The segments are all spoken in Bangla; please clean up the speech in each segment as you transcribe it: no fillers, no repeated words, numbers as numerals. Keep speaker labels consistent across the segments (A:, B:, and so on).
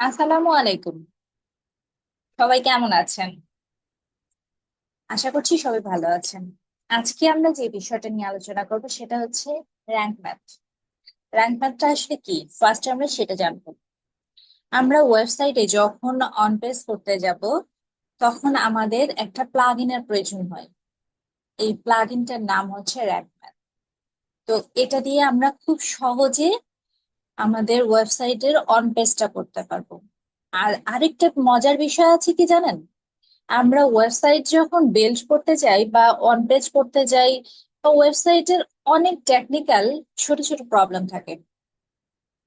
A: আসসালামু আলাইকুম। সবাই কেমন আছেন? আশা করছি সবাই ভালো আছেন। আজকে আমরা যে বিষয়টা নিয়ে আলোচনা করব সেটা হচ্ছে র্যাঙ্ক ম্যাথ। র্যাঙ্ক ম্যাথটা আসলে কি, ফার্স্ট আমরা সেটা জানবো। আমরা ওয়েবসাইটে যখন অন পেজ করতে যাব, তখন আমাদের একটা প্লাগ ইনের প্রয়োজন হয়। এই প্লাগ ইনটার নাম হচ্ছে র্যাঙ্ক ম্যাথ। তো এটা দিয়ে আমরা খুব সহজে আমাদের ওয়েবসাইটের অন পেজটা করতে পারবো। আর আরেকটা মজার বিষয় আছে কি জানেন, আমরা ওয়েবসাইট যখন বিল্ড করতে যাই বা অন পেজ করতে যাই, তো ওয়েবসাইটের অনেক টেকনিক্যাল ছোট ছোট প্রবলেম থাকে।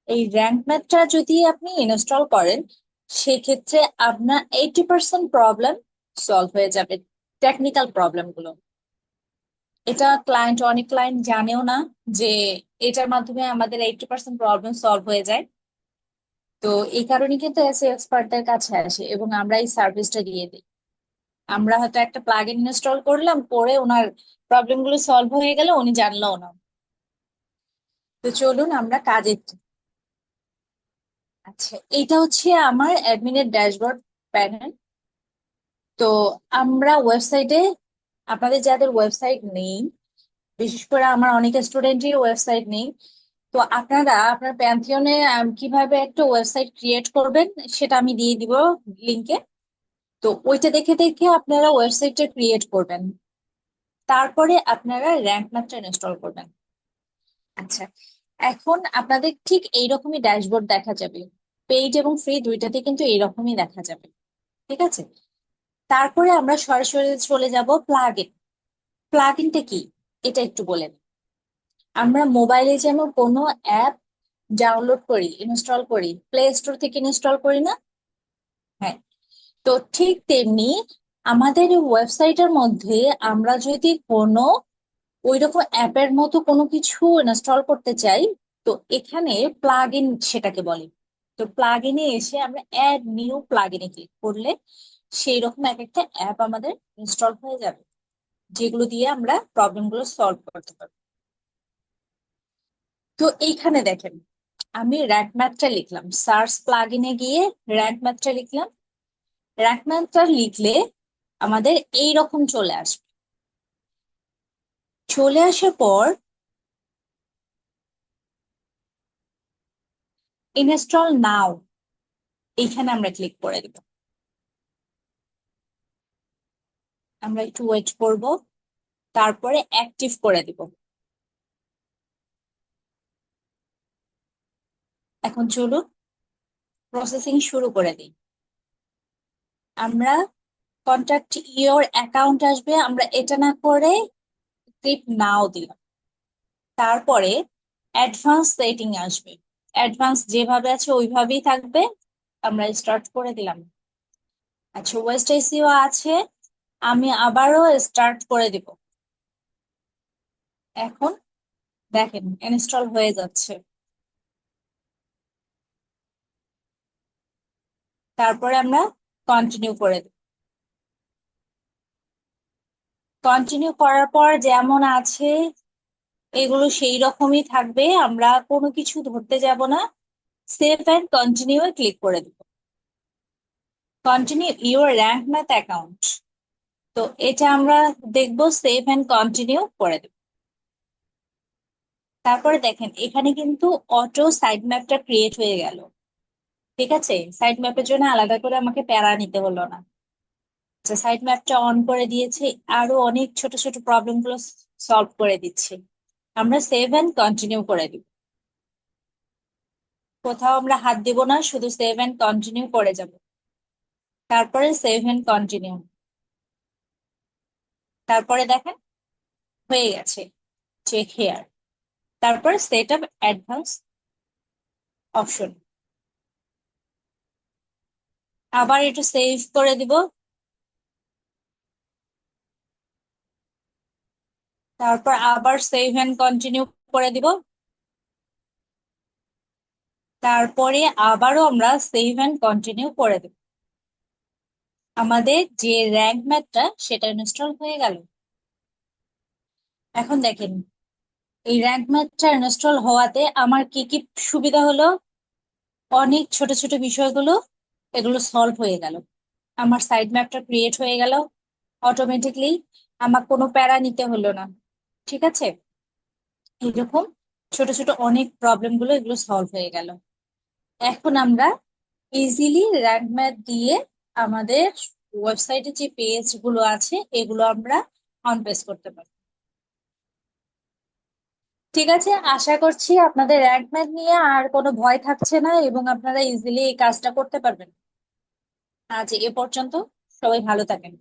A: এই র্যাঙ্ক ম্যাথটা যদি আপনি ইনস্টল করেন, সেক্ষেত্রে আপনার 80% প্রবলেম সলভ হয়ে যাবে, টেকনিক্যাল প্রবলেম গুলো। এটা অনেক ক্লায়েন্ট জানেও না যে এটার মাধ্যমে আমাদের 80% প্রবলেম সলভ হয়ে যায়। তো এই কারণে কিন্তু এসএ এক্সপার্টদের কাছে আসে এবং আমরা এই সার্ভিসটা দিয়ে দিই। আমরা হয়তো একটা প্লাগ ইন ইনস্টল করলাম, করে ওনার প্রবলেম গুলো সলভ হয়ে গেল, উনি জানলো না। তো চলুন আমরা কাজে। আচ্ছা, এটা হচ্ছে আমার অ্যাডমিনের ড্যাশবোর্ড প্যানেল। তো আমরা ওয়েবসাইটে, আপনাদের যাদের ওয়েবসাইট নেই, বিশেষ করে আমার অনেক স্টুডেন্টের ওয়েবসাইট নেই, তো আপনারা আপনার প্যান্থিয়নে কিভাবে একটা ওয়েবসাইট ক্রিয়েট করবেন সেটা আমি দিয়ে দিব লিংকে। তো ওইটা দেখে দেখে আপনারা ওয়েবসাইটটা ক্রিয়েট করবেন, তারপরে আপনারা র্যাঙ্ক ম্যাথটা ইনস্টল করবেন। আচ্ছা, এখন আপনাদের ঠিক এইরকমই ড্যাশবোর্ড দেখা যাবে। পেইড এবং ফ্রি দুইটাতে কিন্তু এইরকমই দেখা যাবে। ঠিক আছে, তারপরে আমরা সরাসরি চলে যাব প্লাগইন। প্লাগইনটা কি এটা একটু বলেন। আমরা মোবাইলে যেমন কোনো অ্যাপ ডাউনলোড করি, ইনস্টল করি, প্লে স্টোর থেকে ইনস্টল করি না? হ্যাঁ। তো ঠিক তেমনি আমাদের ওয়েবসাইটের মধ্যে আমরা যদি কোনো ওইরকম অ্যাপের মতো কোনো কিছু ইনস্টল করতে চাই, তো এখানে প্লাগ ইন সেটাকে বলে। তো প্লাগ ইনে এসে আমরা অ্যাড নিউ প্লাগ ইনে ক্লিক করলে সেই রকম এক একটা অ্যাপ আমাদের ইনস্টল হয়ে যাবে, যেগুলো দিয়ে আমরা প্রবলেম গুলো সলভ করতে পারবো। তো এইখানে দেখেন, আমি র্যাঙ্ক ম্যাথটা লিখলাম, সার্চ প্লাগ ইনে গিয়ে র্যাঙ্ক ম্যাথটা লিখলাম। র্যাঙ্ক ম্যাথটা লিখলে আমাদের এই রকম চলে আসবে। চলে আসার পর ইনস্টল নাও, এইখানে আমরা ক্লিক করে দিব। আমরা একটু ওয়েট করব, তারপরে অ্যাক্টিভ করে দিব। এখন চলুন প্রসেসিং শুরু করে দিই। আমরা কন্ট্যাক্ট ইওর অ্যাকাউন্ট আসবে, আমরা এটা না করে ক্লিক নাও দিলাম। তারপরে অ্যাডভান্স সেটিং আসবে, অ্যাডভান্স যেভাবে আছে ওইভাবেই থাকবে, আমরা স্টার্ট করে দিলাম। আচ্ছা, ওয়েস্ট এসিও আছে, আমি আবারও স্টার্ট করে দিব। এখন দেখেন ইনস্টল হয়ে যাচ্ছে। তারপরে আমরা কন্টিনিউ করে দিব। কন্টিনিউ করার পর যেমন আছে এগুলো সেই রকমই থাকবে, আমরা কোনো কিছু ধরতে যাব না। সেভ এন্ড কন্টিনিউ এ ক্লিক করে দিব। Continue your rank math account, তো এটা আমরা দেখবো, সেভ এন্ড কন্টিনিউ করে দেব। তারপরে দেখেন এখানে কিন্তু অটো সাইড ম্যাপটা ক্রিয়েট হয়ে গেল। ঠিক আছে, সাইড ম্যাপের জন্য আলাদা করে আমাকে প্যারা নিতে হলো না। আচ্ছা, সাইড ম্যাপটা অন করে দিয়েছি, আরো অনেক ছোট ছোট প্রবলেম গুলো সলভ করে দিচ্ছি। আমরা সেভ এন্ড কন্টিনিউ করে দিব। কোথাও আমরা হাত দিব না, শুধু সেভ এন্ড কন্টিনিউ করে যাব। তারপরে সেভ এন্ড কন্টিনিউ। তারপরে দেখেন হয়ে গেছে, চেক হেয়ার। তারপর সেট আপ অ্যাডভান্স অপশন, আবার একটু সেভ করে দিব। তারপর আবার সেভ এন্ড কন্টিনিউ করে দিব। তারপরে আবারও আমরা সেভ এন্ড কন্টিনিউ করে দেব। আমাদের যে র্যাঙ্ক ম্যাথটা সেটা ইনস্টল হয়ে গেল। এখন দেখেন এই র্যাঙ্ক ম্যাথটা ইনস্টল হওয়াতে আমার কি কি সুবিধা হলো। অনেক ছোট ছোট বিষয়গুলো এগুলো সলভ হয়ে গেল। আমার সাইড ম্যাপটা ক্রিয়েট হয়ে গেল অটোমেটিকলি। আমার কোনো প্যারা নিতে হলো না। ঠিক আছে, এরকম ছোট ছোট অনেক প্রবলেম গুলো এগুলো সলভ হয়ে গেল। এখন আমরা ইজিলি র্যাঙ্ক ম্যাথ দিয়ে আমাদের ওয়েবসাইটে যে পেজ গুলো আছে এগুলো আমরা অন পেজ করতে পারি। ঠিক আছে, আশা করছি আপনাদের র্যাঙ্ক ম্যাথ নিয়ে আর কোনো ভয় থাকছে না এবং আপনারা ইজিলি এই কাজটা করতে পারবেন। আজ এ পর্যন্ত, সবাই ভালো থাকেন।